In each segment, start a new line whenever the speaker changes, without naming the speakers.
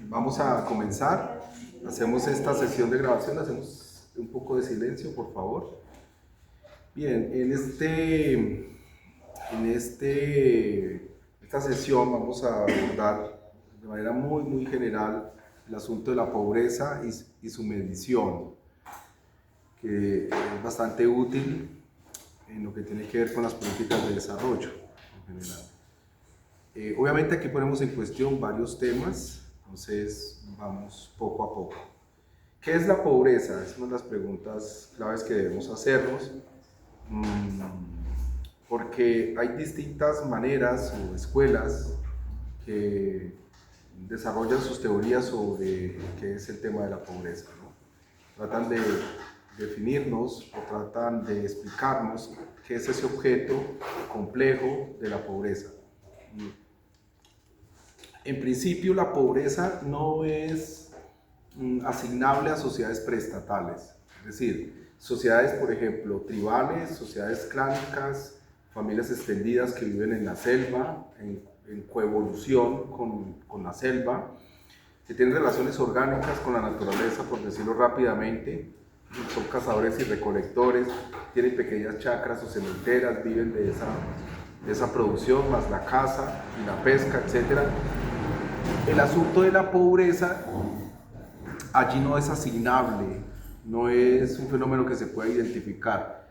Vamos a comenzar. Hacemos esta sesión de grabación, hacemos un poco de silencio, por favor. Bien, esta sesión vamos a abordar de manera muy general el asunto de la pobreza y su medición, que es bastante útil en lo que tiene que ver con las políticas de desarrollo en general. Obviamente aquí ponemos en cuestión varios temas, entonces vamos poco a poco. ¿Qué es la pobreza? Es una de las preguntas claves que debemos hacernos, porque hay distintas maneras o escuelas que desarrollan sus teorías sobre qué es el tema de la pobreza, ¿no? Tratan de definirnos o tratan de explicarnos qué es ese objeto complejo de la pobreza. En principio, la pobreza no es asignable a sociedades preestatales, es decir, sociedades, por ejemplo, tribales, sociedades clánicas, familias extendidas que viven en la selva, en coevolución con la selva, que tienen relaciones orgánicas con la naturaleza, por decirlo rápidamente, son cazadores y recolectores, tienen pequeñas chacras o cementeras, viven de esa producción, más la caza y la pesca, etc. El asunto de la pobreza allí no es asignable, no es un fenómeno que se pueda identificar.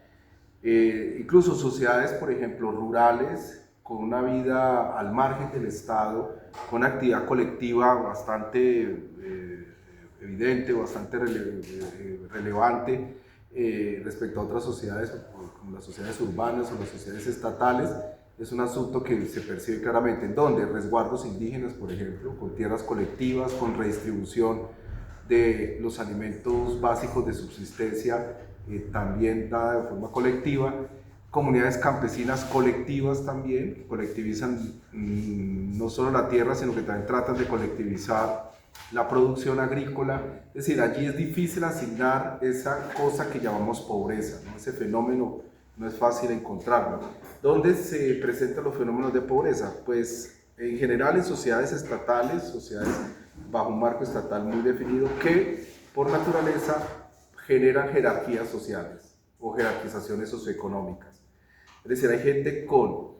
Incluso sociedades, por ejemplo, rurales, con una vida al margen del Estado, con actividad colectiva bastante evidente, bastante relevante respecto a otras sociedades, como las sociedades urbanas o las sociedades estatales, es un asunto que se percibe claramente. ¿En dónde? Resguardos indígenas, por ejemplo, con tierras colectivas, con redistribución de los alimentos básicos de subsistencia, también dada de forma colectiva. Comunidades campesinas colectivas también, que colectivizan no solo la tierra, sino que también tratan de colectivizar la producción agrícola. Es decir, allí es difícil asignar esa cosa que llamamos pobreza, ¿no? Ese fenómeno no es fácil encontrarlo. ¿Dónde se presentan los fenómenos de pobreza? Pues en general en sociedades estatales, sociedades bajo un marco estatal muy definido, que por naturaleza generan jerarquías sociales o jerarquizaciones socioeconómicas. Es decir, hay gente con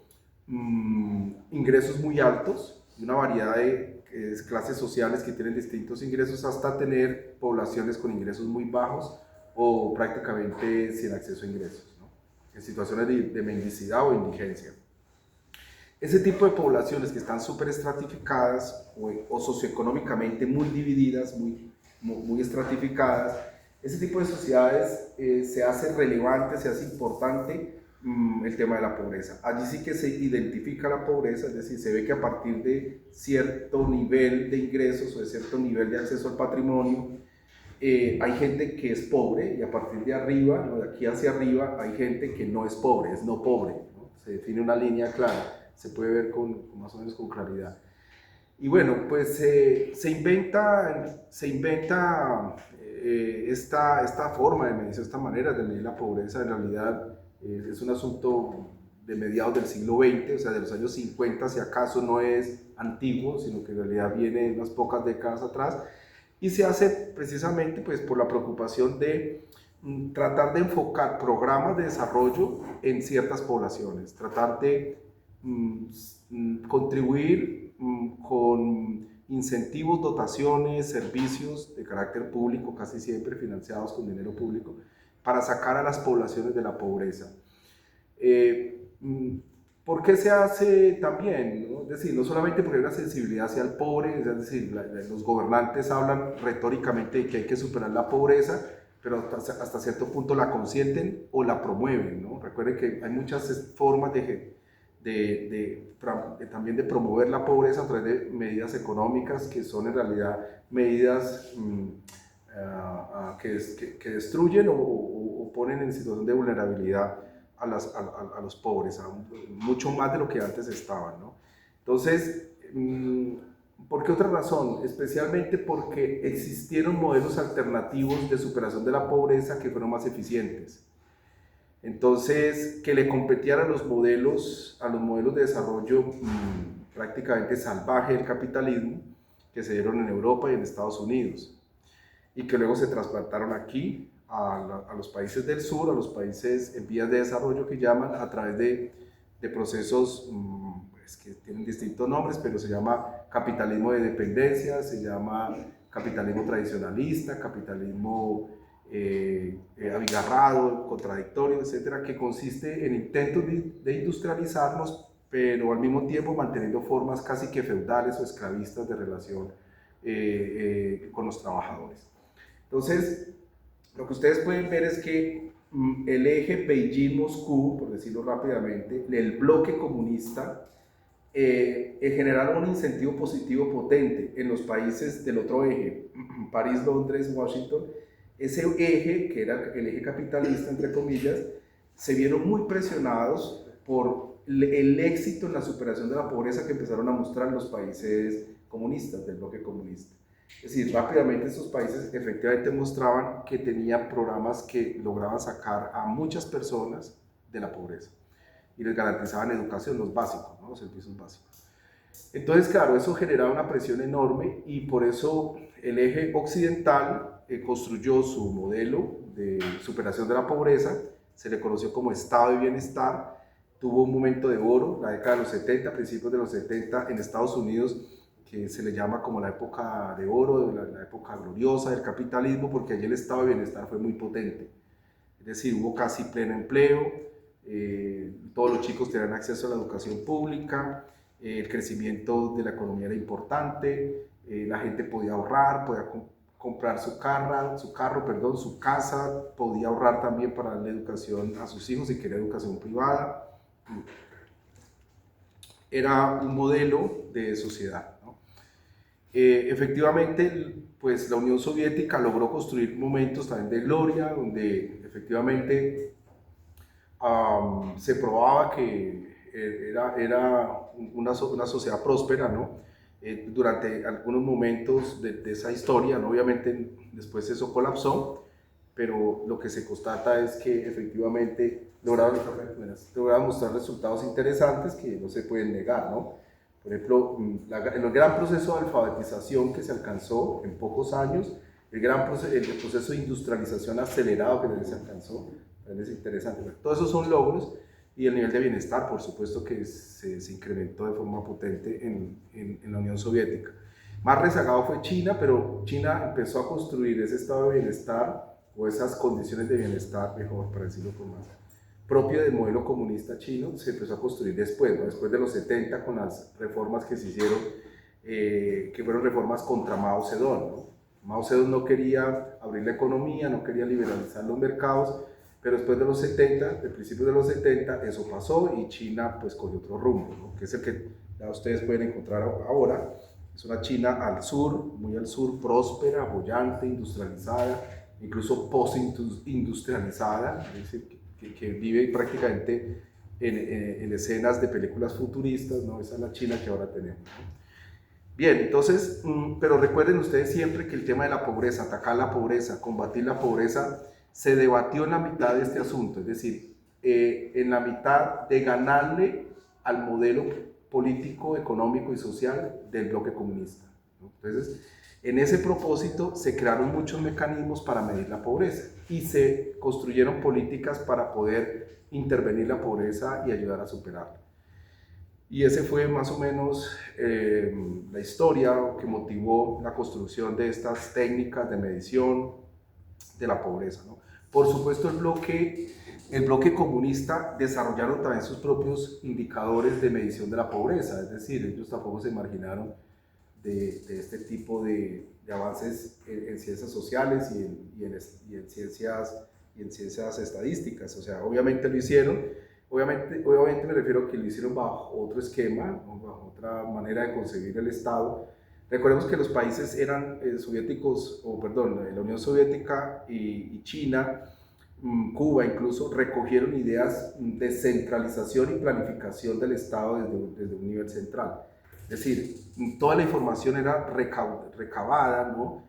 ingresos muy altos, una variedad de clases sociales que tienen distintos ingresos, hasta tener poblaciones con ingresos muy bajos o prácticamente sin acceso a ingresos, ¿no? En situaciones de mendicidad o indigencia. Ese tipo de poblaciones que están súper estratificadas o socioeconómicamente muy divididas, muy estratificadas, ese tipo de sociedades se hace relevante, se hace importante el tema de la pobreza. Allí sí que se identifica la pobreza, es decir, se ve que a partir de cierto nivel de ingresos o de cierto nivel de acceso al patrimonio, hay gente que es pobre, y a partir de arriba, ¿no?, de aquí hacia arriba, hay gente que no es pobre, es no pobre, ¿no? Se define una línea clara, se puede ver más o menos con claridad. Y bueno, pues se inventa esta forma de medir, esta manera de medir la pobreza. En realidad es un asunto de mediados del siglo XX, o sea, de los años 50, si acaso no es antiguo, sino que en realidad viene unas pocas décadas atrás, y se hace precisamente pues por la preocupación de tratar de enfocar programas de desarrollo en ciertas poblaciones, tratar de contribuir con incentivos, dotaciones, servicios de carácter público, casi siempre financiados con dinero público, para sacar a las poblaciones de la pobreza. ¿Por qué se hace también, ¿no? Es decir, no solamente porque hay una sensibilidad hacia el pobre, es decir, los gobernantes hablan retóricamente de que hay que superar la pobreza, pero hasta cierto punto la consienten o la promueven, ¿no? Recuerden que hay muchas formas también de promover la pobreza a través de medidas económicas que son en realidad medidas que destruyen o ponen en situación de vulnerabilidad a los pobres, mucho más de lo que antes estaban, ¿no? Entonces, ¿por qué otra razón? Especialmente porque existieron modelos alternativos de superación de la pobreza que fueron más eficientes. Entonces, que le competían a los modelos de desarrollo prácticamente salvaje del capitalismo, que se dieron en Europa y en Estados Unidos, y que luego se trasplantaron aquí a los países del sur, a los países en vías de desarrollo que llaman, a través de procesos pues, que tienen distintos nombres, pero se llama capitalismo de dependencia, se llama capitalismo tradicionalista, capitalismo abigarrado, contradictorio, etcétera, que consiste en intentos de industrializarnos, pero al mismo tiempo manteniendo formas casi que feudales o esclavistas de relación con los trabajadores. Entonces, lo que ustedes pueden ver es que el eje Beijing-Moscú, por decirlo rápidamente, el bloque comunista, generaron un incentivo positivo potente en los países del otro eje, París, Londres, Washington. Ese eje, que era el eje capitalista, entre comillas, se vieron muy presionados por el éxito en la superación de la pobreza que empezaron a mostrar los países comunistas, del bloque comunista. Es decir, rápidamente estos países efectivamente mostraban que tenían programas que lograban sacar a muchas personas de la pobreza y les garantizaban educación, los básicos, ¿no? Los servicios básicos. Entonces, claro, eso generaba una presión enorme y por eso el eje occidental construyó su modelo de superación de la pobreza, se le conoció como estado de bienestar, tuvo un momento de oro, la década de los 70, principios de los 70 en Estados Unidos, que se le llama como la época de oro, la época gloriosa del capitalismo, porque allí el estado de bienestar fue muy potente. Es decir, hubo casi pleno empleo, todos los chicos tenían acceso a la educación pública, el crecimiento de la economía era importante, la gente podía ahorrar, podía comprar su casa, podía ahorrar también para darle educación a sus hijos si quería educación privada. Era un modelo de sociedad. Efectivamente, pues la Unión Soviética logró construir momentos también de gloria, donde efectivamente se probaba que era una sociedad próspera, ¿no? Durante algunos momentos de esa historia, ¿no? Obviamente después eso colapsó, pero lo que se constata es que efectivamente lograron mostrar resultados interesantes que no se pueden negar, ¿no? Por ejemplo, el gran proceso de alfabetización que se alcanzó en pocos años, el proceso de industrialización acelerado que se alcanzó, es interesante. Todos esos son logros y el nivel de bienestar, por supuesto, que se incrementó de forma potente en la Unión Soviética. Más rezagado fue China, pero China empezó a construir ese estado de bienestar o esas condiciones de bienestar, mejor, para decirlo por más, propio del modelo comunista chino, se empezó a construir después, ¿no? Después de los 70 con las reformas que se hicieron, que fueron reformas contra Mao Zedong, ¿no? Mao Zedong no quería abrir la economía, no quería liberalizar los mercados, pero después de los 70, de principios de los 70, eso pasó y China pues cogió otro rumbo, ¿no? Que es el que ya ustedes pueden encontrar ahora. Es una China al sur, muy al sur, próspera, bollante, industrializada, incluso post-industrializada, es decir, que vive prácticamente en escenas de películas futuristas, ¿no? Esa es la China que ahora tenemos, ¿no? Bien, entonces, pero recuerden ustedes siempre que el tema de la pobreza, atacar la pobreza, combatir la pobreza, se debatió en la mitad de este asunto, es decir, en la mitad de ganarle al modelo político, económico y social del bloque comunista, ¿no? Entonces, en ese propósito se crearon muchos mecanismos para medir la pobreza y se construyeron políticas para poder intervenir la pobreza y ayudar a superarla. Y ese fue más o menos la historia que motivó la construcción de estas técnicas de medición de la pobreza, ¿no? Por supuesto, el bloque comunista desarrollaron también sus propios indicadores de medición de la pobreza, es decir, ellos tampoco se marginaron de este tipo de avances en ciencias sociales y en ciencias estadísticas. O sea, obviamente lo hicieron, obviamente me refiero a que lo hicieron bajo otro esquema, bajo otra manera de concebir el Estado. Recordemos que los países eran soviéticos, la Unión Soviética y China, Cuba incluso, recogieron ideas de centralización y planificación del Estado desde un nivel central. Es decir, toda la información era recabada, ¿no?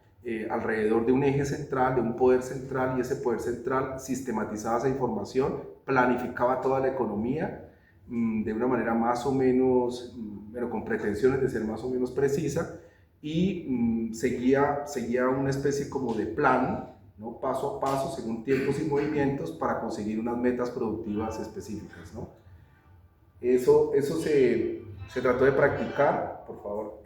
Alrededor de un eje central, de un poder central, y ese poder central sistematizaba esa información, planificaba toda la economía de una manera más o menos, pero con pretensiones de ser más o menos precisa, y seguía una especie como de plan, ¿no? Paso a paso, según tiempos y movimientos, para conseguir unas metas productivas específicas, ¿no? Eso se trató de practicar, por favor.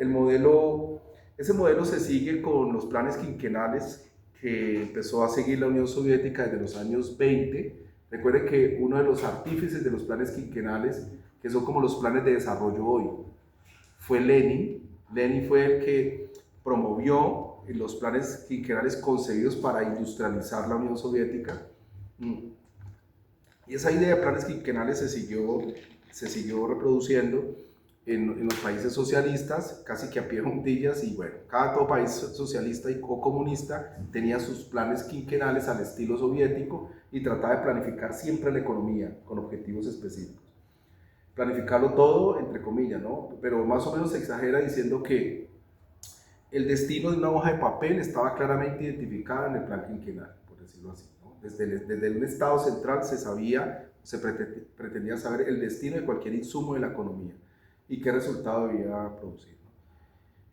Ese modelo se sigue con los planes quinquenales que empezó a seguir la Unión Soviética desde los años 20. Recuerde que uno de los artífices de los planes quinquenales, que son como los planes de desarrollo hoy, fue Lenin. Lenin fue el que promovió los planes quinquenales concebidos para industrializar la Unión Soviética. Y esa idea de planes quinquenales se siguió reproduciendo en los países socialistas, casi que a pie juntillas, y bueno, todo país socialista o comunista tenía sus planes quinquenales al estilo soviético y trataba de planificar siempre la economía con objetivos específicos. Planificarlo todo, entre comillas, ¿no? Pero más o menos se exagera diciendo que el destino de una hoja de papel estaba claramente identificado en el plan quinquenal, por decirlo así, ¿no? Desde un Estado central se sabía, se pretendía saber el destino de cualquier insumo de la economía y qué resultado debía producir, ¿no?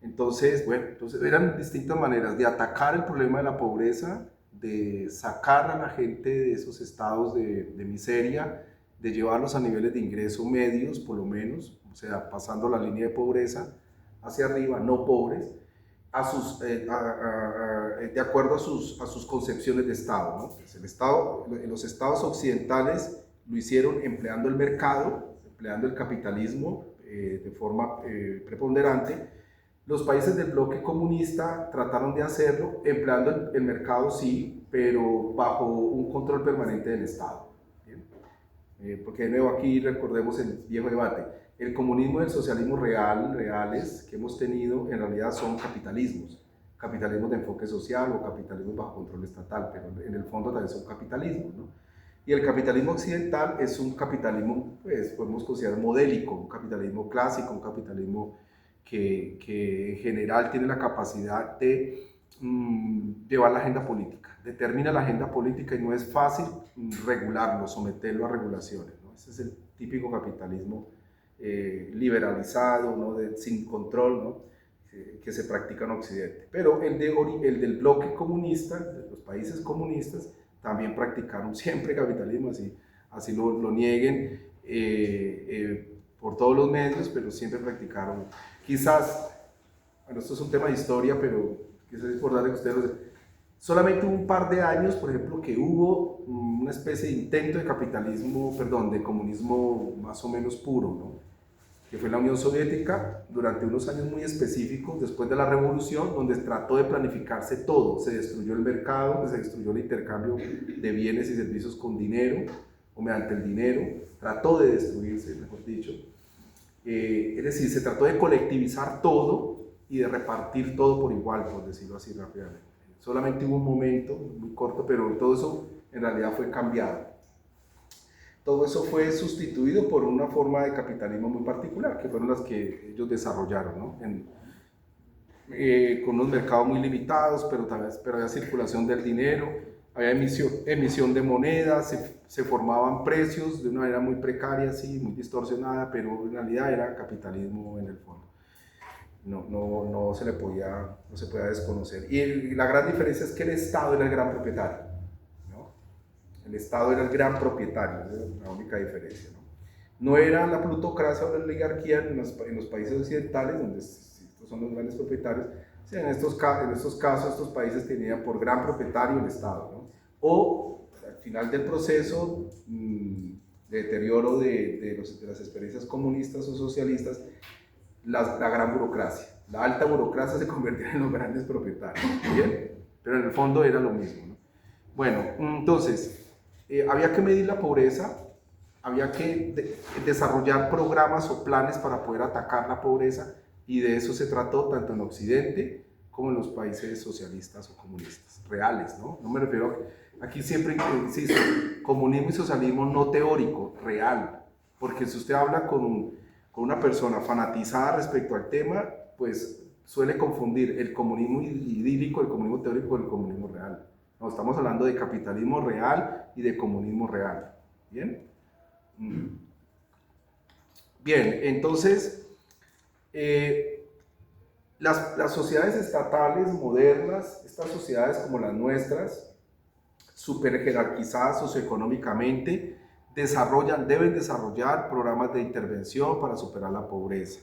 Entonces, bueno, eran distintas maneras de atacar el problema de la pobreza, de sacar a la gente de esos estados de miseria, de llevarlos a niveles de ingreso medios, por lo menos, o sea, pasando la línea de pobreza hacia arriba, no pobres, de acuerdo a sus concepciones de Estado, ¿no? Pues los estados occidentales lo hicieron empleando el mercado, empleando el capitalismo de forma preponderante. Los países del bloque comunista trataron de hacerlo empleando el mercado, sí, pero bajo un control permanente del Estado. Porque de nuevo aquí recordemos el viejo debate. El comunismo y el socialismo reales que hemos tenido en realidad son capitalismos de enfoque social o capitalismos bajo control estatal, pero en el fondo también son capitalismos, ¿no? Y el capitalismo occidental es un capitalismo, pues podemos considerar modélico, un capitalismo clásico, un capitalismo que en general tiene la capacidad de llevar la agenda política, determina la agenda política y no es fácil regularlo, someterlo a regulaciones, ¿no? Ese es el típico capitalismo liberalizado, ¿no? Sin control, ¿no? Que se practica en Occidente. Pero el del bloque comunista, de los países comunistas, también practicaron siempre capitalismo, así lo nieguen por todos los medios, pero siempre practicaron. Quizás, bueno, esto es un tema de historia, pero quizás es importante que ustedes lo sepan. Solamente hubo un par de años, por ejemplo, que hubo una especie de intento de capitalismo, perdón, de comunismo más o menos puro, ¿no? Que fue la Unión Soviética durante unos años muy específicos después de la revolución, donde trató de planificarse todo. Se destruyó el mercado, se destruyó el intercambio de bienes y servicios con dinero o mediante el dinero, trató de destruirse, mejor dicho. Es decir, se trató de colectivizar todo y de repartir todo por igual, por decirlo así rápidamente. Solamente hubo un momento muy corto, pero todo eso en realidad fue cambiado. Todo eso fue sustituido por una forma de capitalismo muy particular, que fueron las que ellos desarrollaron, ¿no? Con unos mercados muy limitados, pero había circulación del dinero, había emisión de monedas, se formaban precios de una manera muy precaria, sí, muy distorsionada, pero en realidad era capitalismo en el fondo. No se podía desconocer. Y la gran diferencia es que el Estado era el gran propietario. El Estado era el gran propietario, esa es la única diferencia, ¿no? No era la plutocracia o la oligarquía en los países occidentales, donde estos son los grandes propietarios. O sea, en estos casos, estos países tenían por gran propietario el Estado, ¿no? O al final del proceso de deterioro de las experiencias comunistas o socialistas, la gran burocracia, la alta burocracia se convertía en los grandes propietarios, ¿bien? Pero en el fondo era lo mismo, ¿no? Bueno, entonces, había que medir la pobreza, había que desarrollar programas o planes para poder atacar la pobreza, y de eso se trató tanto en Occidente como en los países socialistas o comunistas, reales, ¿no? No me refiero aquí siempre, insisto, comunismo y socialismo no teórico, real, porque si usted habla con una persona fanatizada respecto al tema, pues suele confundir el comunismo idílico, el comunismo teórico con el comunismo real. No, estamos hablando de capitalismo real y de comunismo real. ¿Bien? Bien, entonces, las sociedades estatales modernas, estas sociedades como las nuestras, súper jerarquizadas socioeconómicamente, deben desarrollar programas de intervención para superar la pobreza.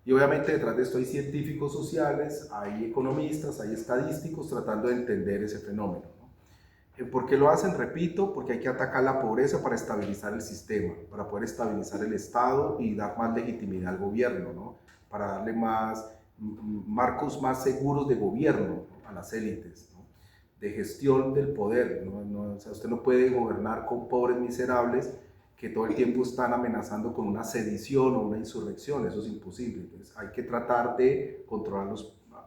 Y obviamente detrás de esto hay científicos sociales, hay economistas, hay estadísticos tratando de entender ese fenómeno, ¿no? ¿Por qué lo hacen? Repito, porque hay que atacar la pobreza para estabilizar el sistema, para poder estabilizar el Estado y dar más legitimidad al gobierno, ¿no? Para darle marcos más seguros de gobierno, ¿no? A las élites, ¿no? De gestión del poder, ¿no? O sea, usted no puede gobernar con pobres miserables que todo el tiempo están amenazando con una sedición o una insurrección. Eso es imposible. Entonces, hay que tratar de controlar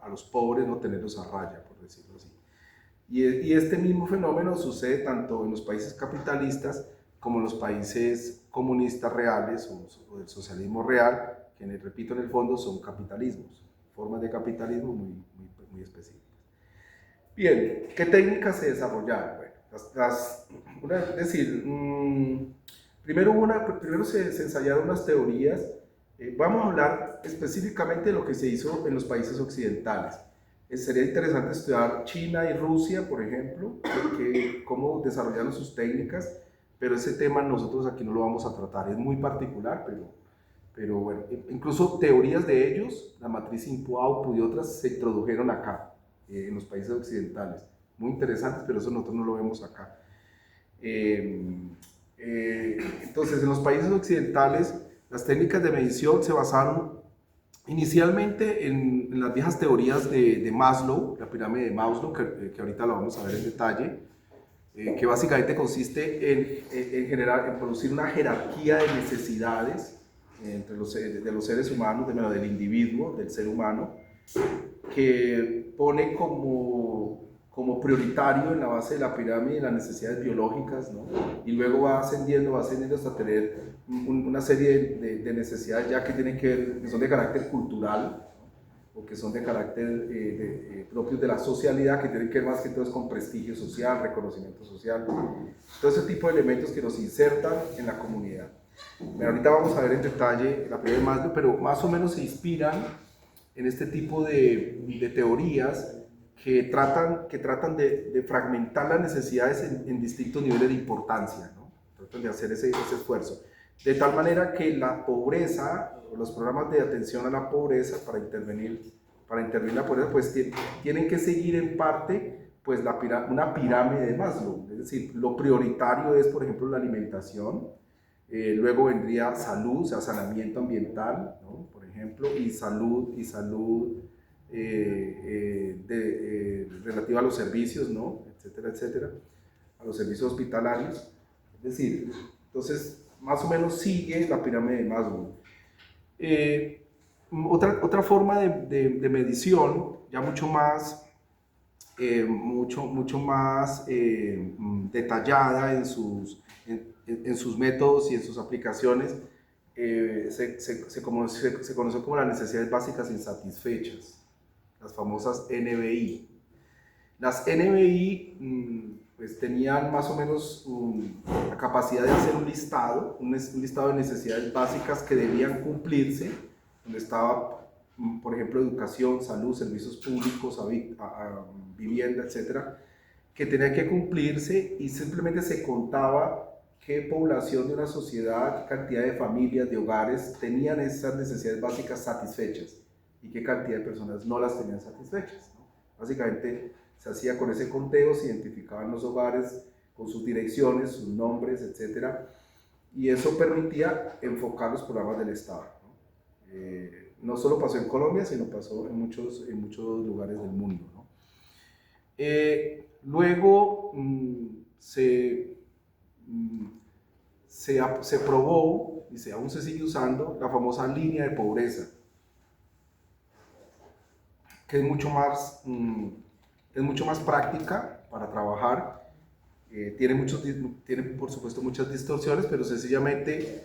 a los pobres, no tenerlos a raya, por decirlo así. Y este mismo fenómeno sucede tanto en los países capitalistas como en los países comunistas reales o del socialismo real, que repito, en el fondo son capitalismos, formas de capitalismo muy específicas. Bien, ¿qué técnicas se desarrollaron? Bueno, es decir, primero se ensayaron unas teorías. Vamos a hablar específicamente de lo que se hizo en los países occidentales. Sería interesante estudiar China y Rusia, por ejemplo, cómo desarrollaron sus técnicas, pero ese tema nosotros aquí no lo vamos a tratar, es muy particular, pero bueno, incluso teorías de ellos, la matriz Input-Output y otras, se introdujeron acá, en los países occidentales. Muy interesantes, pero eso nosotros no lo vemos acá. Entonces, en los países occidentales, las técnicas de medición se basaron inicialmente en las viejas teorías de Maslow, la pirámide de Maslow, que ahorita la vamos a ver en detalle, que básicamente consiste en producir una jerarquía de necesidades de los seres humanos, del individuo, del ser humano, que pone como prioritario en la base de la pirámide las necesidades biológicas, ¿no? Y luego va ascendiendo hasta tener una serie de necesidades ya que tienen que son de carácter cultural, ¿no? O que son de carácter propios de la socialidad, que tienen que ver más que todo con prestigio social, reconocimiento social, todo ese tipo de elementos que nos insertan en la comunidad. Bueno, ahorita vamos a ver en detalle la pirámide de Maslow, pero más o menos se inspiran en este tipo de teorías que tratan de fragmentar las necesidades en distintos niveles de importancia, ¿no? Tratan de hacer ese esfuerzo. De tal manera que la pobreza, los programas de atención a la pobreza para intervenir la pobreza, pues tienen que seguir en parte pues una pirámide de Maslow. Es decir, lo prioritario es, por ejemplo, la alimentación, luego vendría salud, o sea, saneamiento ambiental, ¿no? Por ejemplo, y salud relativa a los servicios, ¿no? Etcétera, a los servicios hospitalarios. Es decir, entonces, más o menos sigue la pirámide de Maslow. Otra forma de medición, ya mucho más detallada en sus métodos y en sus aplicaciones, se conoció como las necesidades básicas insatisfechas, las famosas NBI. Las NBI pues tenían más o menos la capacidad de hacer un listado de necesidades básicas que debían cumplirse, donde estaba, por ejemplo, educación, salud, servicios públicos, vivienda, etcétera, que tenían que cumplirse, y simplemente se contaba qué población de una sociedad, qué cantidad de familias, de hogares tenían esas necesidades básicas satisfechas y qué cantidad de personas no las tenían satisfechas, ¿no? Básicamente se hacía con ese conteo, se identificaban los hogares con sus direcciones, sus nombres, etcétera, y eso permitía enfocar los programas del Estado, ¿no? No solo pasó en Colombia, sino pasó en muchos lugares del mundo, ¿no? Luego se probó, y aún se sigue usando, la famosa línea de pobreza, que es mucho más práctica para trabajar. Tiene por supuesto muchas distorsiones, pero sencillamente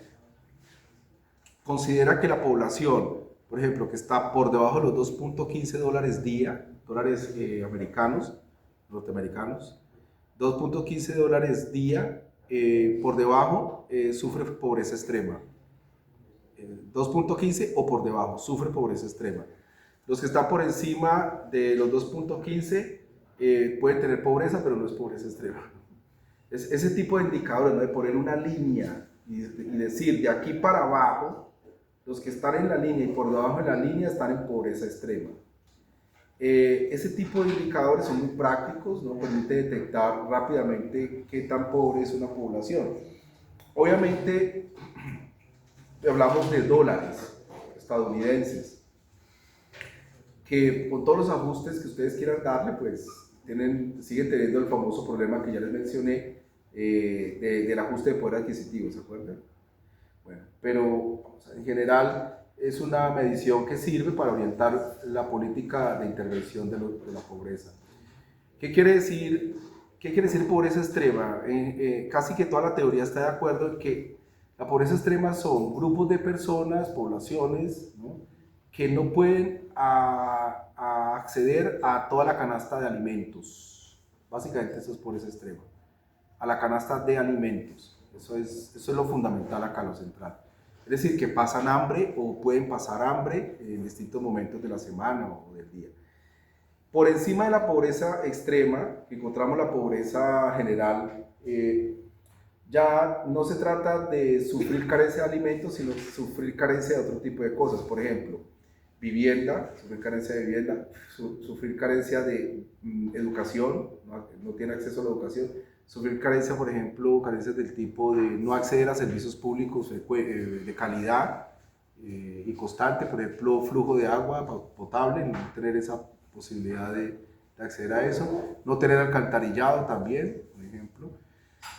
considera que la población, por ejemplo, que está por debajo de los $2.15 día, dólares norteamericanos, $2.15 día, por debajo sufre pobreza extrema. 2.15 o por debajo, sufre pobreza extrema. Los que están por encima de los 2.15 pueden tener pobreza, pero no es pobreza extrema. Es ese tipo de indicadores, ¿no? De poner una línea y decir de aquí para abajo, los que están en la línea y por debajo de la línea están en pobreza extrema. Ese tipo de indicadores son muy prácticos, ¿no? Permite detectar rápidamente qué tan pobre es una población. Obviamente, hablamos de dólares estadounidenses, que con todos los ajustes que ustedes quieran darle, pues siguen teniendo el famoso problema que ya les mencioné del ajuste de poder adquisitivo, ¿se acuerdan? Bueno, pero en general es una medición que sirve para orientar la política de intervención de la pobreza. ¿Qué quiere decir? ¿Qué quiere decir pobreza extrema? Casi que toda la teoría está de acuerdo en que la pobreza extrema son grupos de personas, poblaciones, ¿no? Que no pueden acceder a toda la canasta de alimentos. Básicamente eso es pobreza extrema. A la canasta de alimentos. Eso es lo fundamental acá, lo central. Es decir, que pasan hambre o pueden pasar hambre en distintos momentos de la semana o del día. Por encima de la pobreza extrema, encontramos la pobreza general. Ya no se trata de sufrir carencia de alimentos, sino sufrir carencia de otro tipo de cosas. Por ejemplo, vivienda, sufrir carencia de vivienda, sufrir carencia de educación, no tiene acceso a la educación, sufrir carencia, por ejemplo, carencias del tipo de no acceder a servicios públicos de calidad y constante, por ejemplo, flujo de agua potable, no tener esa posibilidad de acceder a eso, no tener alcantarillado también, por ejemplo,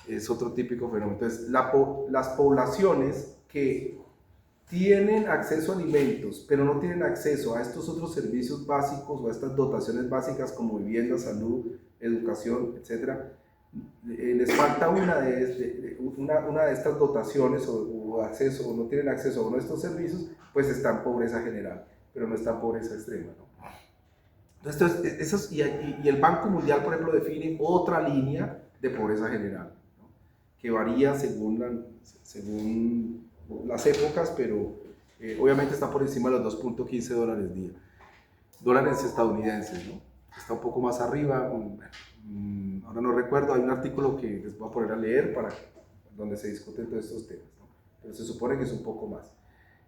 es otro típico fenómeno. Entonces, las poblaciones que tienen acceso a alimentos, pero no tienen acceso a estos otros servicios básicos o a estas dotaciones básicas como vivienda, salud, educación, etc., les falta una de estas dotaciones o acceso, o no tienen acceso a uno de estos servicios, pues está en pobreza general, pero no está en pobreza extrema, ¿no? Entonces, y el Banco Mundial, por ejemplo, define otra línea de pobreza general, ¿no? Que varía según las épocas, pero obviamente está por encima de los 2.15 dólares día. Dólares estadounidenses, ¿no? Está un poco más arriba, ahora no recuerdo, hay un artículo que les voy a poner a leer donde se discuten todos estos temas, ¿no? Pero se supone que es un poco más.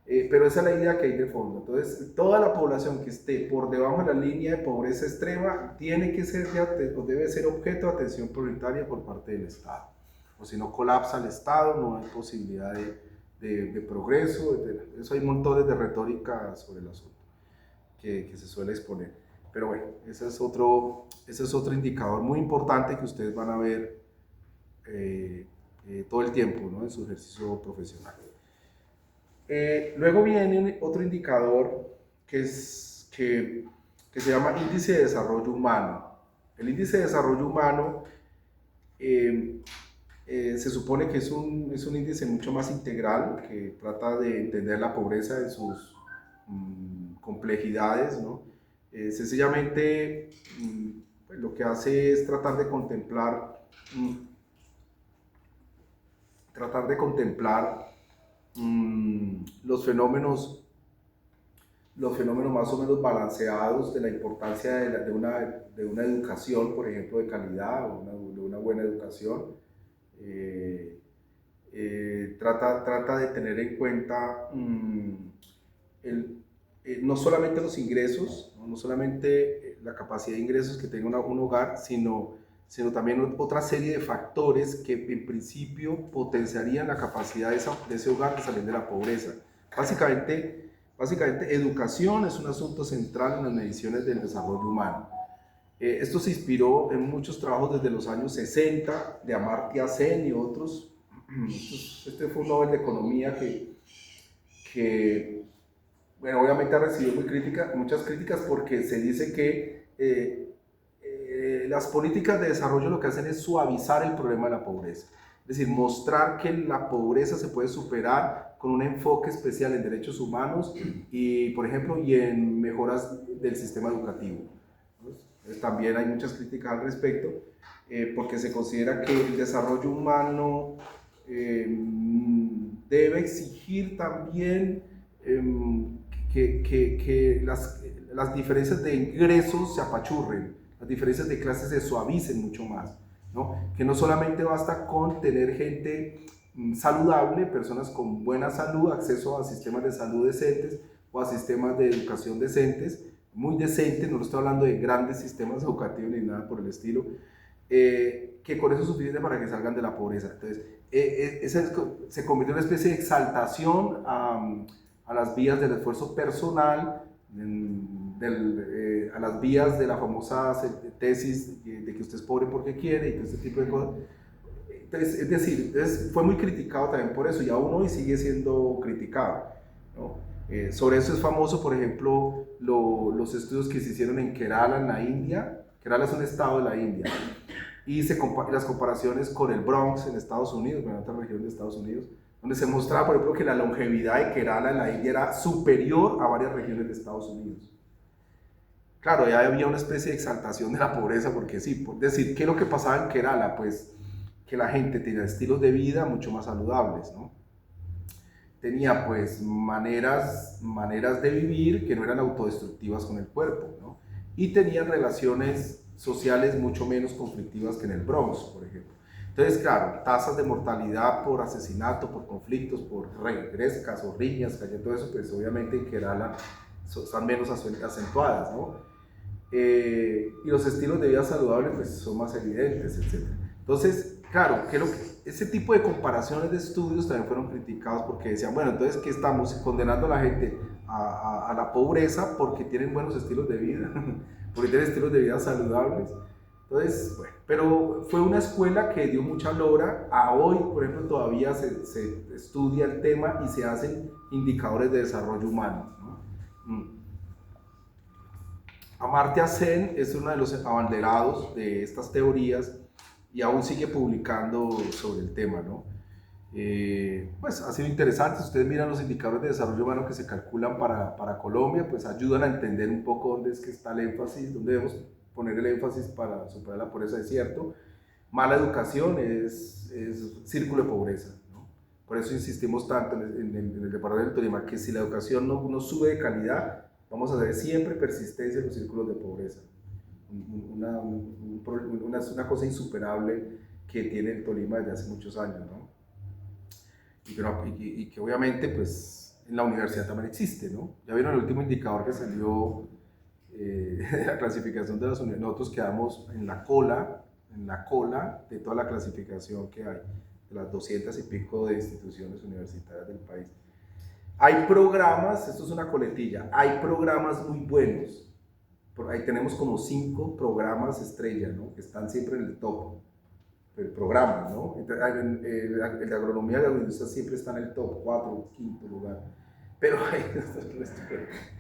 Pero esa es la idea que hay de fondo. Entonces, toda la población que esté por debajo de la línea de pobreza extrema tiene que ser o debe ser objeto de atención prioritaria por parte del Estado. O si no colapsa el Estado, no hay posibilidad de progreso. Eso hay montones de retórica sobre el asunto que se suele exponer. Pero bueno, ese es otro indicador muy importante que ustedes van a ver todo el tiempo, ¿no? En su ejercicio profesional. Luego viene otro indicador que se llama índice de desarrollo humano. El índice de desarrollo humano se supone que es un índice mucho más integral, que trata de entender la pobreza en sus complejidades, ¿no? Sencillamente pues lo que hace es tratar de contemplar los fenómenos más o menos balanceados de la importancia de una educación, por ejemplo, de calidad o de una buena educación. Trata de tener en cuenta no solamente los ingresos, no solamente la capacidad de ingresos que tenga un hogar, sino también otra serie de factores que en principio potenciarían la capacidad de ese hogar de salir de la pobreza. Básicamente, educación es un asunto central en las mediciones del desarrollo humano. Esto se inspiró en muchos trabajos desde los años 60 de Amartya Sen y otros. Este fue un Nobel de Economía que bueno, obviamente ha recibido muchas críticas porque se dice que las políticas de desarrollo lo que hacen es suavizar el problema de la pobreza. Es decir, mostrar que la pobreza se puede superar con un enfoque especial en derechos humanos y, por ejemplo, y en mejoras del sistema educativo. Entonces, también hay muchas críticas al respecto porque se considera que el desarrollo humano debe exigir también que las diferencias de ingresos se apachurren, las diferencias de clases se suavicen mucho más, ¿no? Que no solamente basta con tener gente saludable, personas con buena salud, acceso a sistemas de salud decentes o a sistemas de educación decentes, muy decentes, no estoy hablando de grandes sistemas educativos ni nada por el estilo, que con eso es suficiente para que salgan de la pobreza. Entonces, se convierte en una especie de exaltación a las vías del esfuerzo personal, a las vías de la famosa tesis de que usted es pobre porque quiere y todo este tipo de cosas. Entonces, es decir, fue muy criticado también por eso y aún hoy sigue siendo criticado, ¿no? Sobre eso es famoso, por ejemplo, los estudios que se hicieron en Kerala, en la India. Kerala es un estado de la India, y las comparaciones con el Bronx en Estados Unidos, en otra región de Estados Unidos, donde se mostraba, por ejemplo, que la longevidad de Kerala en la India era superior a varias regiones de Estados Unidos. Claro, ya había una especie de exaltación de la pobreza, porque sí, por decir, ¿qué es lo que pasaba en Kerala? Pues que la gente tenía estilos de vida mucho más saludables, ¿no? Tenía pues maneras de vivir que no eran autodestructivas con el cuerpo, ¿no? Y tenían relaciones sociales mucho menos conflictivas que en el Bronx, por ejemplo. Entonces, claro, tasas de mortalidad por asesinato, por conflictos, por regrescas o riñas, todo eso, pues obviamente en Kerala están menos acentuadas, ¿no? Y los estilos de vida saludables pues son más evidentes, etc. Entonces, claro, ese tipo de comparaciones de estudios también fueron criticados porque decían, bueno, entonces, ¿qué estamos condenando a la gente a la pobreza porque tienen buenos estilos de vida? Porque tienen estilos de vida saludables. Entonces, bueno, pero fue una escuela que dio mucha lora. A hoy, por ejemplo, todavía se estudia el tema y se hacen indicadores de desarrollo humano, ¿no? Amartya Sen es uno de los abanderados de estas teorías y aún sigue publicando sobre el tema, ¿no? Pues ha sido interesante. Si ustedes miran los indicadores de desarrollo humano que se calculan para Colombia, pues ayudan a entender un poco dónde es que está el énfasis, dónde debemos poner el énfasis para superar la pobreza, es cierto. Mala educación es círculo de pobreza, ¿no? Por eso insistimos tanto en el departamento del Tolima, que si la educación no sube de calidad, vamos a tener siempre persistencia en los círculos de pobreza. Una cosa insuperable que tiene el Tolima desde hace muchos años, ¿no? Y que obviamente pues en la universidad también existe, ¿no? Ya vieron el último indicador que salió de la clasificación de las universidades. Nosotros quedamos en la cola de toda la clasificación que hay, de las 200 y pico de instituciones universitarias del país. Hay programas, esto es una coletilla, hay programas muy buenos. Ahí tenemos como 5 programas estrella, ¿no? Que están siempre en el top. El programa, ¿no? El de agronomía y la agroindustria siempre está en el top 4, 5 lugar. Pero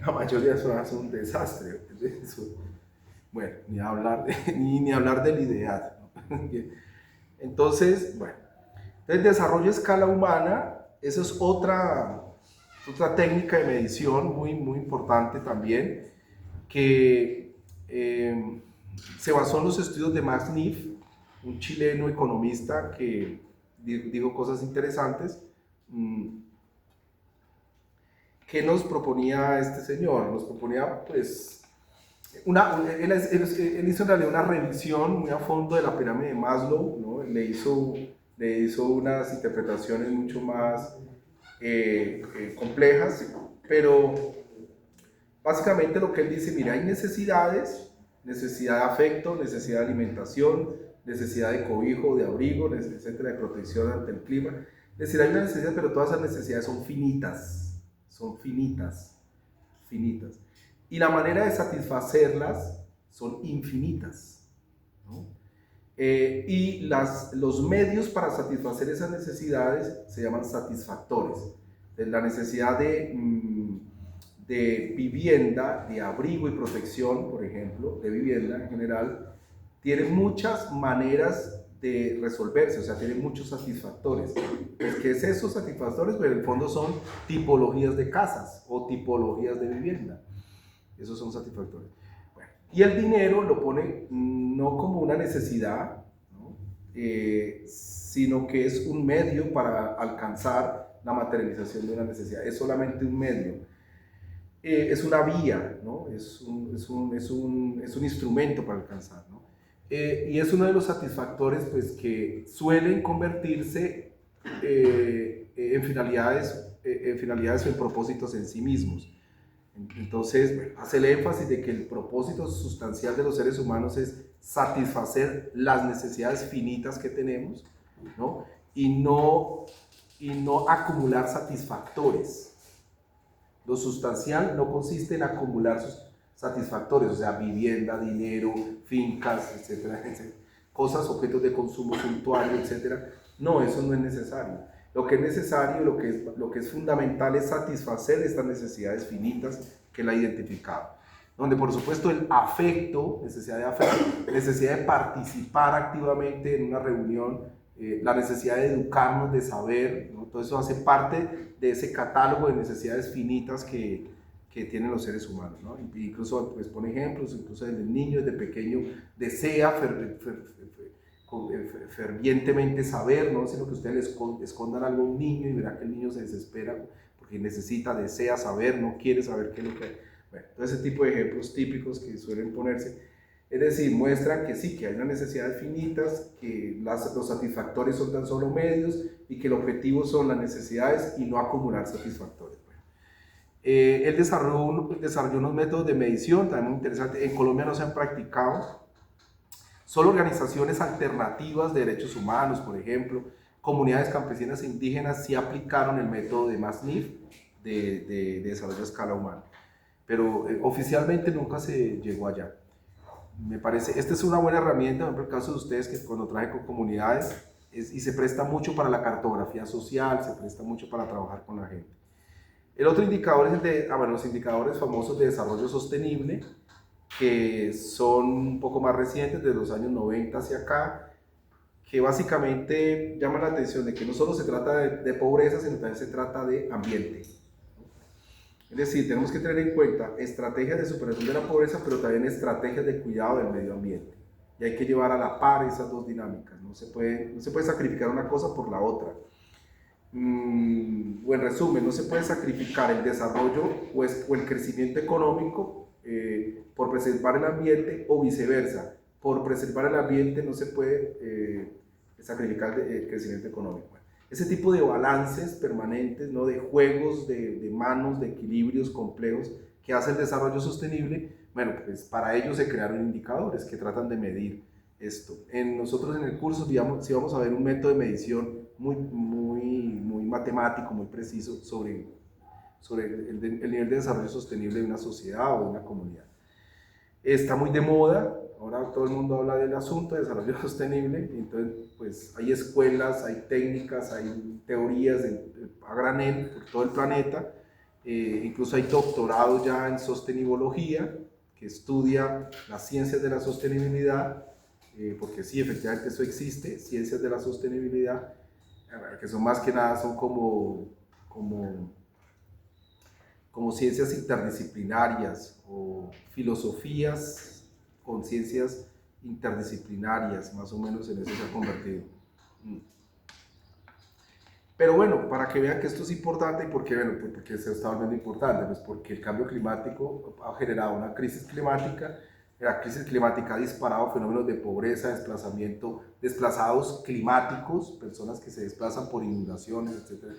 la mayoría son un desastre. Bueno, ni hablar del ideal, ¿no? Entonces, bueno, el desarrollo a escala humana, eso es otra técnica de medición muy importante también, que se basó en los estudios de Max Neff, un chileno economista que dijo cosas interesantes. ¿Qué nos proponía este señor? Nos proponía, pues, él hizo en realidad una revisión muy a fondo de la pirámide de Maslow, ¿no? Le hizo unas interpretaciones mucho más complejas, pero básicamente lo que él dice, mira, hay necesidades, necesidad de afecto, necesidad de alimentación, necesidad de cobijo, de abrigo, necesidad de protección ante el clima. Es decir, hay una necesidad, pero todas esas necesidades son finitas. Y la manera de satisfacerlas son infinitas, ¿no? Y los medios para satisfacer esas necesidades se llaman satisfactores. La necesidad de vivienda, de abrigo y protección, por ejemplo, de vivienda en general, tiene muchas maneras de resolverse, o sea, tiene muchos satisfactores. ¿Qué es esos satisfactores? Pues en el fondo son tipologías de casas o tipologías de vivienda. Esos son satisfactores. Bueno, y el dinero lo pone no como una necesidad, ¿no? Sino que es un medio para alcanzar la materialización de una necesidad. Es solamente un medio. es una vía, ¿no? Es un instrumento para alcanzar, ¿no? Y es uno de los satisfactores pues, que suelen convertirse en finalidades o en propósitos en sí mismos. Entonces, bueno, hace el énfasis de que el propósito sustancial de los seres humanos es satisfacer las necesidades finitas que tenemos, ¿no? Y no, y no acumular satisfactores. Lo sustancial no consiste en acumular sus satisfactores, o sea, vivienda, dinero, fincas, etcétera, etcétera, cosas, objetos de consumo suntuario, etcétera. No, eso no es necesario. Lo que es necesario, lo que es fundamental es satisfacer estas necesidades finitas que él ha identificado. Donde por supuesto el afecto, necesidad de participar activamente en una reunión, la necesidad de educarnos, de saber, ¿no? Todo eso hace parte de ese catálogo de necesidades finitas que tienen los seres humanos, ¿no? Incluso pues, pone ejemplos, incluso el niño desde pequeño desea fervientemente saber, no sino que ustedes le escondan algo a un niño y verá que el niño se desespera porque necesita, desea saber, no quiere saber qué es lo que... Bueno, todo ese tipo de ejemplos típicos que suelen ponerse, es decir, muestran que sí, que hay unas necesidades finitas, que los satisfactores son tan solo medios y que el objetivo son las necesidades y no acumular satisfactores. Bueno, él desarrolló unos métodos de medición también muy interesantes. En Colombia no se han practicado. Solo organizaciones alternativas de derechos humanos, por ejemplo, comunidades campesinas e indígenas, sí aplicaron el método de MASNIF de desarrollo a escala humana. Pero oficialmente nunca se llegó allá. Me parece, esta es una buena herramienta, por ejemplo, el caso de ustedes que cuando trabajan con comunidades, y se presta mucho para la cartografía social, se presta mucho para trabajar con la gente. El otro indicador es el de, los indicadores famosos de desarrollo sostenible, que son un poco más recientes, de los años 90 hacia acá, que básicamente llaman la atención de que no solo se trata de pobreza, sino también se trata de ambiente. Es decir, tenemos que tener en cuenta estrategias de superación de la pobreza, pero también estrategias de cuidado del medio ambiente. Y hay que llevar a la par esas dos dinámicas. No se puede sacrificar una cosa por la otra. O en resumen, no se puede sacrificar el desarrollo o el crecimiento económico por preservar el ambiente, o viceversa. Por preservar el ambiente no se puede sacrificar el crecimiento económico. Ese tipo de balances permanentes, ¿no? De juegos de manos, de equilibrios complejos que hace el desarrollo sostenible, bueno, pues para ello se crearon indicadores que tratan de medir esto. Nosotros en el curso, digamos, sí vamos a ver un método de medición muy matemático, muy preciso sobre el nivel de desarrollo sostenible de una sociedad o de una comunidad. Está muy de moda, ahora todo el mundo habla del asunto de desarrollo sostenible, entonces pues hay escuelas, hay técnicas, hay teorías a granel por todo el planeta, incluso hay doctorados ya en sostenibilología, que estudia las ciencias de la sostenibilidad, porque sí, efectivamente eso existe, ciencias de la sostenibilidad, que son más que nada, son como ciencias interdisciplinarias o filosofías con ciencias interdisciplinarias, más o menos en eso se ha convertido. Pero bueno, para que vean que esto es importante, y porque se está volviendo importante, pues porque el cambio climático ha generado una crisis climática. La crisis climática ha disparado fenómenos de pobreza, desplazados climáticos, personas que se desplazan por inundaciones, etc.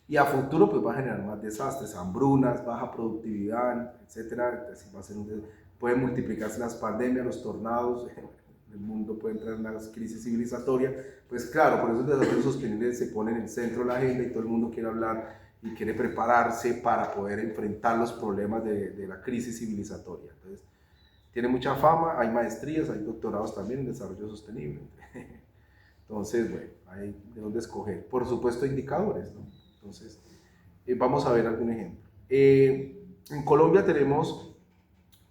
Y a futuro pues va a generar más desastres, hambrunas, baja productividad, etc. Pueden multiplicarse las pandemias, los tornados, el mundo puede entrar en una crisis civilizatoria. Pues claro, por eso el desarrollo sostenible se pone en el centro de la agenda y todo el mundo quiere hablar y quiere prepararse para poder enfrentar los problemas de la crisis civilizatoria. Entonces, tiene mucha fama, hay maestrías, hay doctorados también en desarrollo sostenible. Entonces, bueno, hay de dónde escoger. Por supuesto, indicadores, ¿no? Entonces, vamos a ver algún ejemplo. En Colombia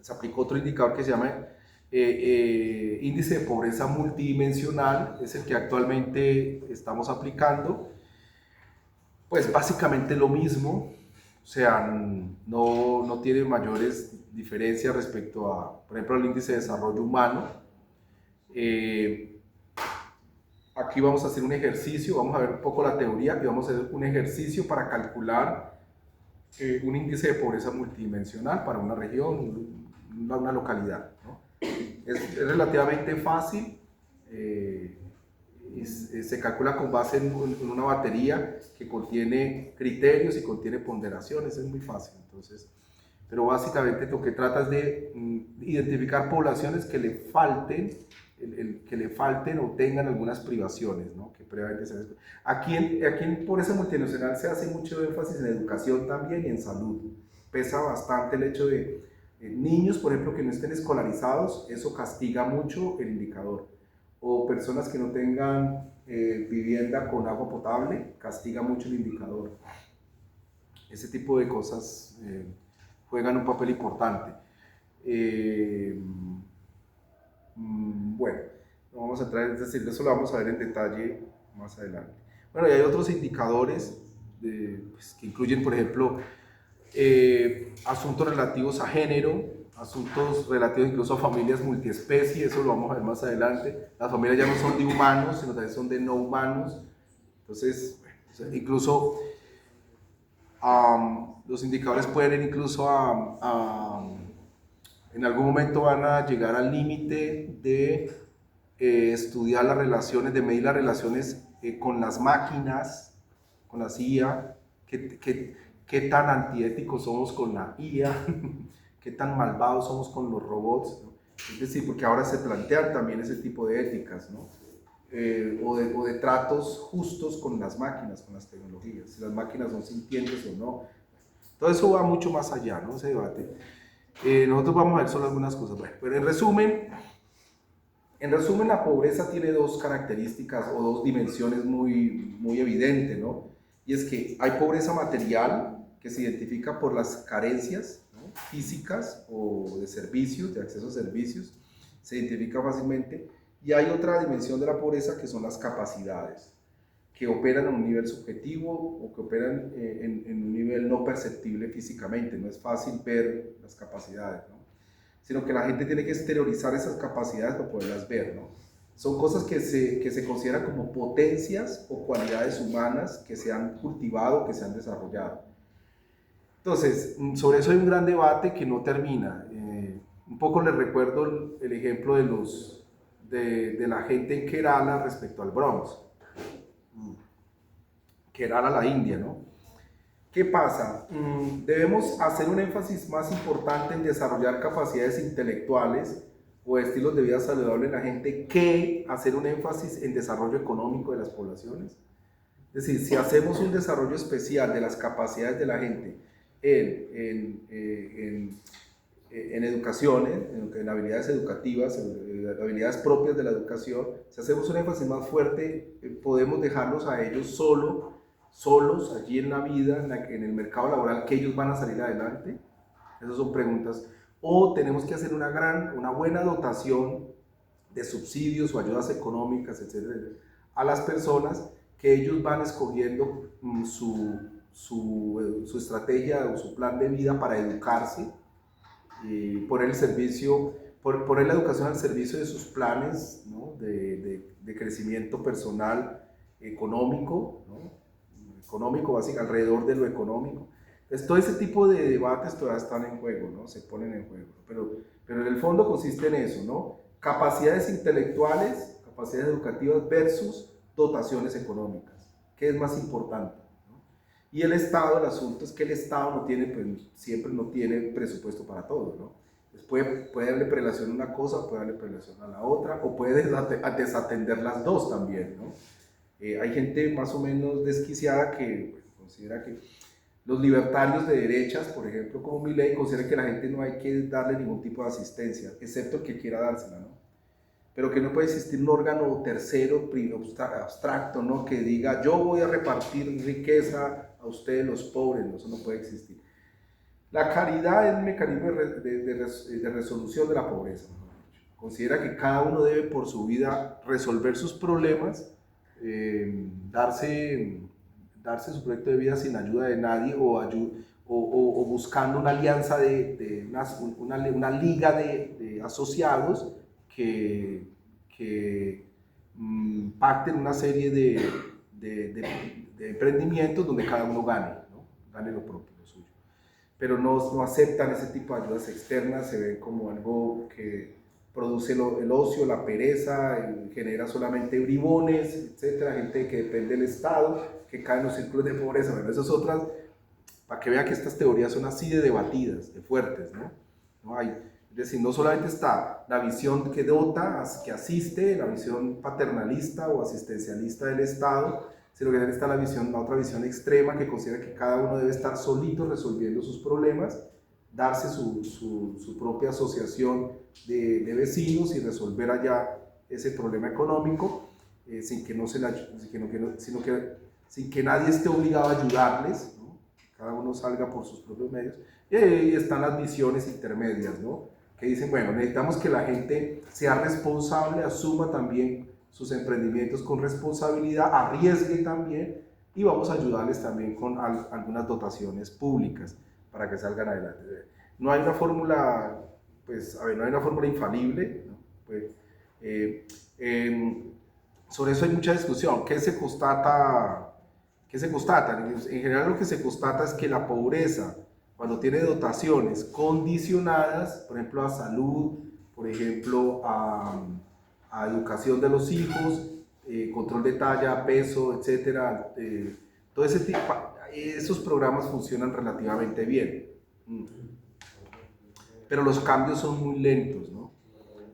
se aplicó otro indicador que se llama índice de pobreza multidimensional, es el que actualmente estamos aplicando. Pues básicamente lo mismo, o sea, no tiene mayores diferencias respecto a, por ejemplo, el índice de desarrollo humano. Aquí vamos a hacer un ejercicio, vamos a ver un poco la teoría y vamos a hacer un ejercicio para calcular un índice de pobreza multidimensional para una región, una localidad, ¿no? Es relativamente fácil, se calcula con base en una batería que contiene criterios y contiene ponderaciones, es muy fácil. Entonces, pero básicamente lo que tratas de identificar poblaciones que le falten, que le falten o tengan algunas privaciones, ¿no? Que previamente sean. Aquí en Pobreza Multinacional se hace mucho énfasis en educación también y en salud. Pesa bastante el hecho de niños, por ejemplo, que no estén escolarizados, eso castiga mucho el indicador. O personas que no tengan vivienda con agua potable, castiga mucho el indicador. Ese tipo de cosas juegan un papel importante. Bueno, no vamos a entrar, es decir, eso lo vamos a ver en detalle más adelante. Bueno, y hay otros indicadores pues, que incluyen, por ejemplo, asuntos relativos a género, asuntos relativos incluso a familias multiespecie, eso lo vamos a ver más adelante. Las familias ya no son de humanos, sino también son de no humanos. Entonces, bueno, incluso los indicadores pueden ir incluso en algún momento van a llegar al límite de estudiar las relaciones, de medir las relaciones con las máquinas, con las IA, qué tan antiéticos somos con la IA, qué tan malvados somos con los robots, ¿no? Es decir, porque ahora se plantean también ese tipo de éticas, ¿no? O de tratos justos con las máquinas, con las tecnologías, si las máquinas son sintientes o no. Todo eso va mucho más allá, ¿no? Ese debate. Nosotros vamos a ver solo algunas cosas. Bueno, pero en resumen, la pobreza tiene dos características o dos dimensiones muy evidentes, ¿no? Y es que hay pobreza material, que se identifica por las carencias, ¿no?, físicas o de servicios, de acceso a servicios, se identifica fácilmente. Y hay otra dimensión de la pobreza que son las capacidades, que operan en un nivel subjetivo o que operan en un nivel no perceptible físicamente. No es fácil ver las capacidades, ¿no?, sino que la gente tiene que exteriorizar esas capacidades para poderlas ver, ¿no? Son cosas que se consideran como potencias o cualidades humanas que se han cultivado, que se han desarrollado. Entonces, sobre eso hay un gran debate que no termina. Un poco les recuerdo el ejemplo de la gente en Kerala respecto al Bronx. Kerala, la India, ¿no? ¿Qué pasa? Debemos hacer un énfasis más importante en desarrollar capacidades intelectuales o estilos de vida saludable en la gente que hacer un énfasis en desarrollo económico de las poblaciones. Es decir, si hacemos un desarrollo especial de las capacidades de la gente en educación, en habilidades educativas, en habilidades propias de la educación, si hacemos un énfasis más fuerte, podemos dejarlos a ellos solos allí en la vida, en el mercado laboral, que ellos van a salir adelante. Esas son preguntas. O tenemos que hacer una buena dotación de subsidios o ayudas económicas, etcétera, a las personas que ellos van escogiendo su estrategia o su plan de vida para educarse y poner el servicio, poner la educación al servicio de sus planes, ¿no?, de crecimiento personal, económico, ¿no?, económico, básicamente alrededor de lo económico. Entonces, todo ese tipo de debates todavía están en juego, ¿no?, se ponen en juego, pero en el fondo consiste en eso, ¿no?, capacidades intelectuales, capacidades educativas versus dotaciones económicas. ¿Qué es más importante? ¿No? Y el Estado, el asunto es que el Estado no tiene, pues, siempre no tiene presupuesto para todo, ¿no? Puede darle prelación a una cosa, puede darle prelación a la otra, o puede desatender las dos también, ¿no? Hay gente más o menos desquiciada que pues, considera que los libertarios de derechas, por ejemplo, como Milei, consideran que a la gente no hay que darle ningún tipo de asistencia, excepto el que quiera dársela, ¿no? Pero que no puede existir un órgano tercero, abstracto, ¿no?, que diga, yo voy a repartir riqueza a ustedes los pobres, ¿no? Eso no puede existir. La caridad es un mecanismo de resolución de la pobreza, ¿no? Considera que cada uno debe por su vida resolver sus problemas, darse su proyecto de vida sin ayuda de nadie o buscando una alianza una liga de asociados que pacten una serie de emprendimientos donde cada uno gane, ¿no?, gane lo propio, lo suyo. pero no aceptan ese tipo de ayudas externas, se ven como algo que produce el ocio, la pereza, genera solamente bribones, etcétera, gente que depende del Estado, que cae en los círculos de pobreza. Bueno, esas otras, para que vean que estas teorías son así de debatidas, de fuertes, ¿no? No hay, es decir, no solamente está la visión que dota, que asiste, la visión paternalista o asistencialista del Estado, sino que también está la otra visión extrema que considera que cada uno debe estar solito resolviendo sus problemas, darse su propia asociación de vecinos y resolver allá ese problema económico sin que nadie esté obligado a ayudarles, ¿no? Cada uno salga por sus propios medios. Y ahí están las visiones intermedias, ¿no? Que dicen, bueno, necesitamos que la gente sea responsable, asuma también sus emprendimientos con responsabilidad, arriesgue también y vamos a ayudarles también con algunas dotaciones públicas para que salgan adelante. No hay una fórmula, pues, a ver, no hay una fórmula infalible, ¿no? Pues, sobre eso hay mucha discusión. ¿Qué se constata? En general lo que se constata es que la pobreza, cuando tiene dotaciones condicionadas, por ejemplo a salud, por ejemplo a educación de los hijos, control de talla, peso, etcétera, todo ese tipo, esos programas funcionan relativamente bien. Pero los cambios son muy lentos, ¿no?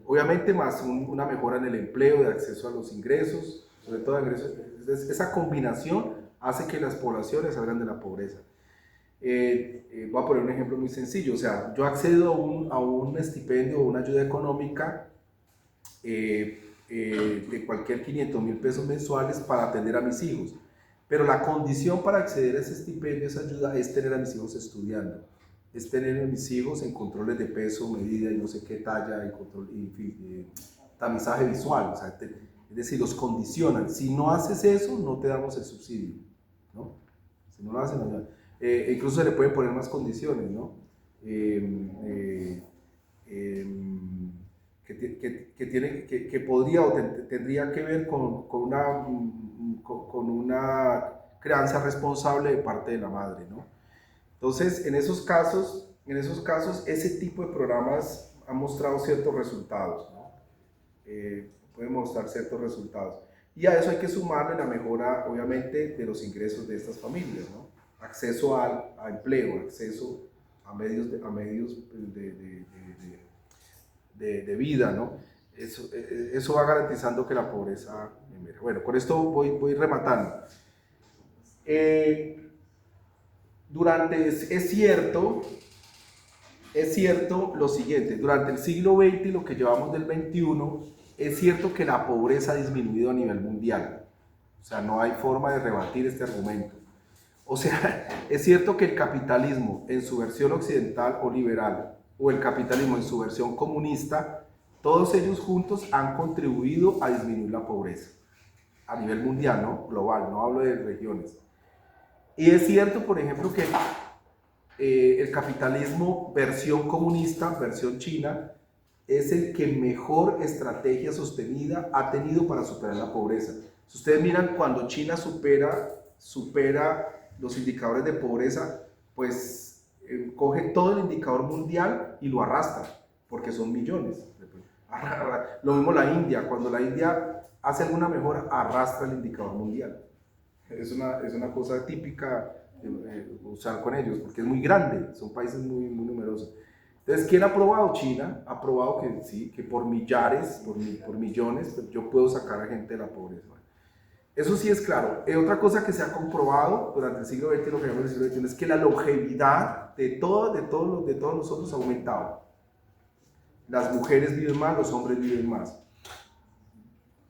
Obviamente más una mejora en el empleo, de acceso a los ingresos, sobre todo ingresos, esa combinación hace que las poblaciones salgan de la pobreza. Voy a poner un ejemplo muy sencillo, o sea, yo accedo a un estipendio o una ayuda económica de cualquier 500,000 pesos mensuales para atender a mis hijos, pero la condición para acceder a ese estipendio, esa ayuda, es tener a mis hijos estudiando, es tener a mis hijos en controles de peso, medida y no sé qué talla y tamizaje visual, o sea, es decir, los condicionan. Si no haces eso, no te damos el subsidio, ¿no? Si no lo hacen, no. Incluso se le pueden poner más condiciones, ¿no? Que podría o tendría que ver con una crianza responsable de parte de la madre, ¿no? Entonces, en esos casos, ese tipo de programas han mostrado ciertos resultados, ¿no? Pueden mostrar ciertos resultados. Y a eso hay que sumarle la mejora, obviamente, de los ingresos de estas familias, ¿no? Acceso a empleo, acceso a medios de vida, ¿no? Eso va garantizando que la pobreza menore. Bueno, con esto voy rematando. Es cierto lo siguiente, durante el siglo XX y lo que llevamos del XXI, es cierto que la pobreza ha disminuido a nivel mundial. O sea, no hay forma de rebatir este argumento. O sea, es cierto que el capitalismo en su versión occidental o liberal, o el capitalismo en su versión comunista, todos ellos juntos han contribuido a disminuir la pobreza. A nivel mundial, ¿no? Global, no hablo de regiones. Y es cierto, por ejemplo, que el capitalismo versión comunista, versión china, es el que mejor estrategia sostenida ha tenido para superar la pobreza. Si ustedes miran, cuando China supera los indicadores de pobreza, pues coge todo el indicador mundial y lo arrastra, porque son millones. Lo mismo la India, cuando la India hace alguna mejora, arrastra el indicador mundial. Es una cosa típica usar con ellos, porque es muy grande, son países muy numerosos. Entonces, ¿quién ha probado? China ha probado que sí, que por millares, por millones, pues yo puedo sacar a gente de la pobreza. Eso sí es claro. Otra cosa que se ha comprobado durante el siglo XX, lo que llamamos el siglo XXI, es que la longevidad de todos nosotros ha aumentado. Las mujeres viven más, los hombres viven más.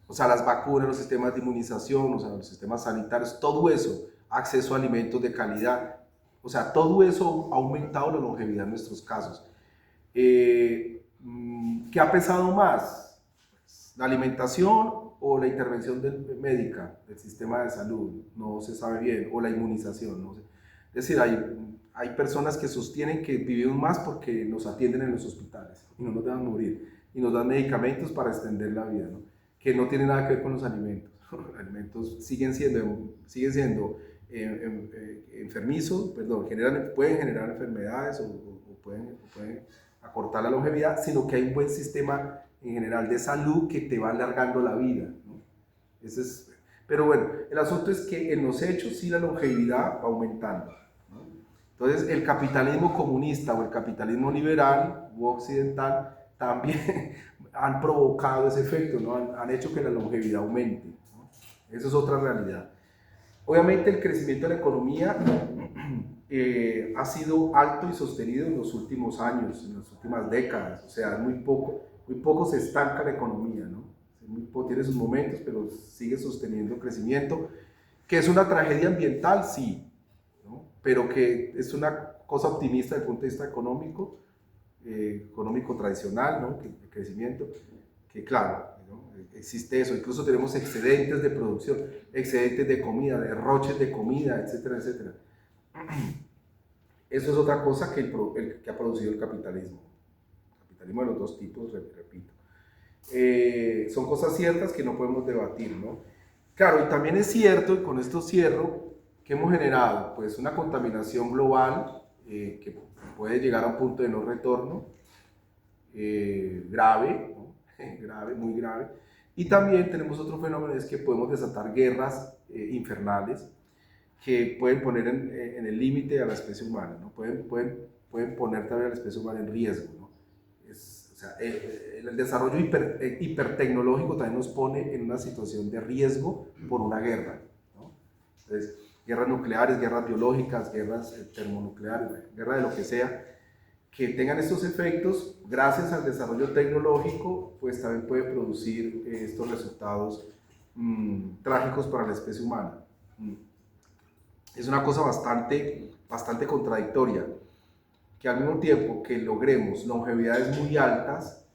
O sea, las vacunas, los sistemas de inmunización, o sea, los sistemas sanitarios, todo eso, acceso a alimentos de calidad, o sea, todo eso ha aumentado la longevidad en nuestros casos. ¿Qué ha pesado más? ¿La alimentación o la intervención médica del sistema de salud? No se sabe bien, o la inmunización, no sé. Es decir, hay personas que sostienen que vivimos más porque nos atienden en los hospitales y no nos dejan morir, y nos dan medicamentos para extender la vida, ¿no? Que no tiene nada que ver con los alimentos. Los alimentos siguen siendo enfermizos, perdón, pueden generar enfermedades o pueden acortar la longevidad, sino que hay un buen sistema en general de salud que te va alargando la vida, ¿no? Pero bueno, el asunto es que en los hechos sí la longevidad va aumentando, ¿no? Entonces el capitalismo comunista o el capitalismo liberal u occidental también han provocado ese efecto, ¿no? Han hecho que la longevidad aumente, ¿no? Esa es otra realidad. Obviamente el crecimiento de la economía ha sido alto y sostenido en los últimos años, en las últimas décadas, o sea, muy poco se estanca la economía, ¿no? Tiene sus momentos, pero sigue sosteniendo crecimiento, que es una tragedia ambiental, sí, ¿no? Pero que es una cosa optimista desde el punto de vista económico, económico tradicional, ¿no? El crecimiento, que claro, ¿no? Existe eso, incluso tenemos excedentes de producción, excedentes de comida, derroches de comida, etcétera, etcétera. Eso es otra cosa que ha producido el capitalismo de los dos tipos, repito. Son cosas ciertas que no podemos debatir, ¿no? Claro, y también es cierto, y con esto cierro, que hemos generado pues una contaminación global que puede llegar a un punto de no retorno, grave, ¿no? Grave, muy grave. Y también tenemos otro fenómeno, es que podemos desatar guerras infernales que pueden poner en el límite a la especie humana, ¿no? Pueden poner también a la especie humana en riesgo, ¿no? O sea, el desarrollo hipertecnológico también nos pone en una situación de riesgo por una guerra, ¿no? Entonces, guerras nucleares, guerras biológicas, guerras termonucleares, guerra de lo que sea, que tengan estos efectos, gracias al desarrollo tecnológico, pues también puede producir estos resultados trágicos para la especie humana. Es una cosa bastante contradictoria, que al mismo tiempo que logremos longevidades muy altas,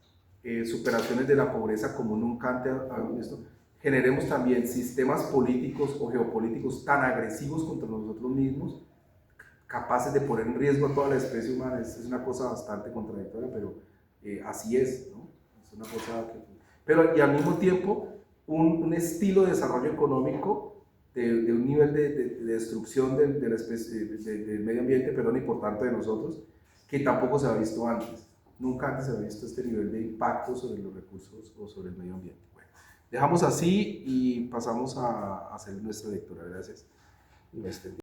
superaciones de la pobreza como nunca antes habíamos visto, generemos también sistemas políticos o geopolíticos tan agresivos contra nosotros mismos, capaces de poner en riesgo a toda la especie humana. Es una cosa bastante contradictoria, pero así es, ¿no? Es una cosa que... Pero y al mismo tiempo un estilo de desarrollo económico de un nivel de destrucción de la especie, del medio ambiente, perdón, y por tanto de nosotros, que tampoco se había visto antes. Nunca antes se había visto este nivel de impacto sobre los recursos o sobre el medio ambiente. Bueno, dejamos así y pasamos a hacer nuestra lectura. Gracias.